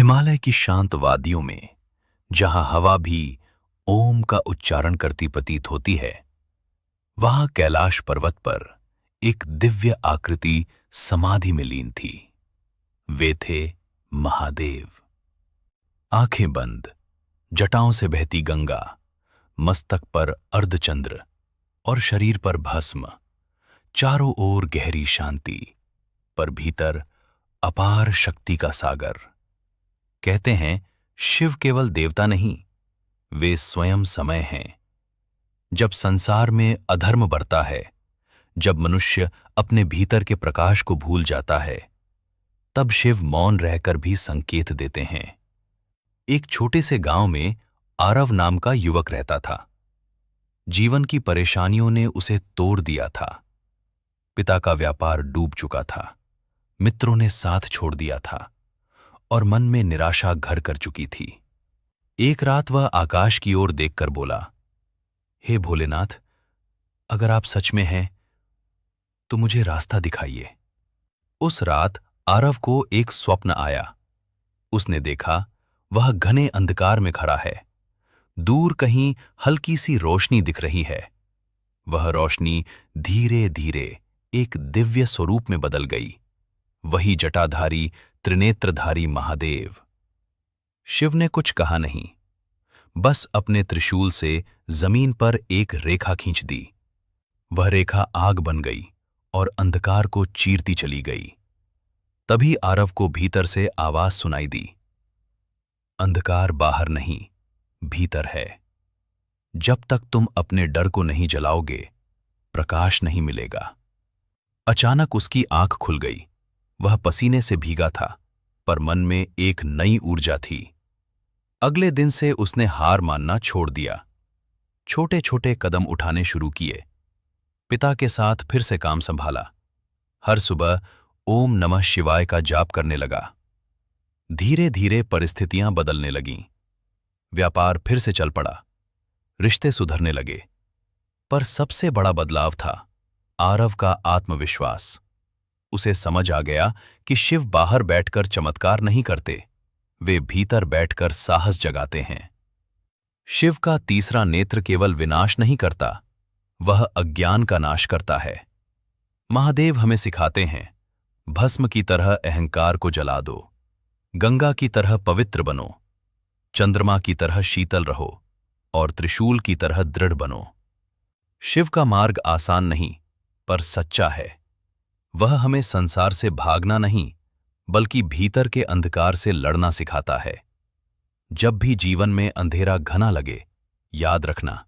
हिमालय की शांत वादियों में जहां हवा भी ओम का उच्चारण करती प्रतीत होती है, वहां कैलाश पर्वत पर एक दिव्य आकृति समाधि में लीन थी। वे थे महादेव। आंखें बंद, जटाओं से बहती गंगा, मस्तक पर अर्धचंद्र और शरीर पर भस्म। चारों ओर गहरी शांति, पर भीतर अपार शक्ति का सागर। कहते हैं, शिव केवल देवता नहीं, वे स्वयं समय हैं। जब संसार में अधर्म बढ़ता है, जब मनुष्य अपने भीतर के प्रकाश को भूल जाता है, तब शिव मौन रहकर भी संकेत देते हैं। एक छोटे से गांव में आरव नाम का युवक रहता था। जीवन की परेशानियों ने उसे तोड़ दिया था। पिता का व्यापार डूब चुका था, मित्रों ने साथ छोड़ दिया था और मन में निराशा घर कर चुकी थी। एक रात वह आकाश की ओर देखकर बोला, हे भोलेनाथ, अगर आप सच में हैं तो मुझे रास्ता दिखाइए। उस रात आरव को एक स्वप्न आया। उसने देखा, वह घने अंधकार में खड़ा है। दूर कहीं हल्की सी रोशनी दिख रही है। वह रोशनी धीरे धीरे एक दिव्य स्वरूप में बदल गई। वही जटाधारी त्रिनेत्रधारी महादेव। शिव ने कुछ कहा नहीं, बस अपने त्रिशूल से जमीन पर एक रेखा खींच दी। वह रेखा आग बन गई और अंधकार को चीरती चली गई। तभी आरव को भीतर से आवाज सुनाई दी, अंधकार बाहर नहीं, भीतर है। जब तक तुम अपने डर को नहीं जलाओगे, प्रकाश नहीं मिलेगा। अचानक उसकी आंख खुल गई। वह पसीने से भीगा था, पर मन में एक नई ऊर्जा थी। अगले दिन से उसने हार मानना छोड़ दिया। छोटे छोटे कदम उठाने शुरू किए। पिता के साथ फिर से काम संभाला। हर सुबह ओम नमः शिवाय का जाप करने लगा। धीरे धीरे परिस्थितियां बदलने लगीं। व्यापार फिर से चल पड़ा, रिश्ते सुधरने लगे। पर सबसे बड़ा बदलाव था आरव का आत्मविश्वास। उसे समझ आ गया कि शिव बाहर बैठकर चमत्कार नहीं करते, वे भीतर बैठकर साहस जगाते हैं। शिव का तीसरा नेत्र केवल विनाश नहीं करता, वह अज्ञान का नाश करता है। महादेव हमें सिखाते हैं, भस्म की तरह अहंकार को जला दो, गंगा की तरह पवित्र बनो, चंद्रमा की तरह शीतल रहो और त्रिशूल की तरह दृढ़ बनो। शिव का मार्ग आसान नहीं, पर सच्चा है। वह हमें संसार से भागना नहीं, बल्कि भीतर के अंधकार से लड़ना सिखाता है। जब भी जीवन में अंधेरा घना लगे, याद रखना,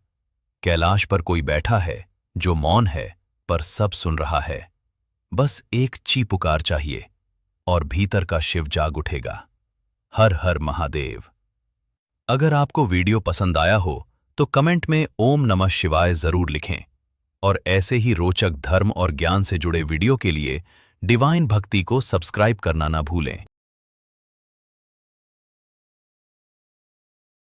कैलाश पर कोई बैठा है जो मौन है पर सब सुन रहा है। बस एक ची पुकार चाहिए और भीतर का शिव जाग उठेगा। हर हर महादेव। अगर आपको वीडियो पसंद आया हो तो कमेंट में ओम नमः शिवाय जरूर लिखें और ऐसे ही रोचक धर्म और ज्ञान से जुड़े वीडियो के लिए डिवाइन भक्ति को सब्सक्राइब करना ना भूलें।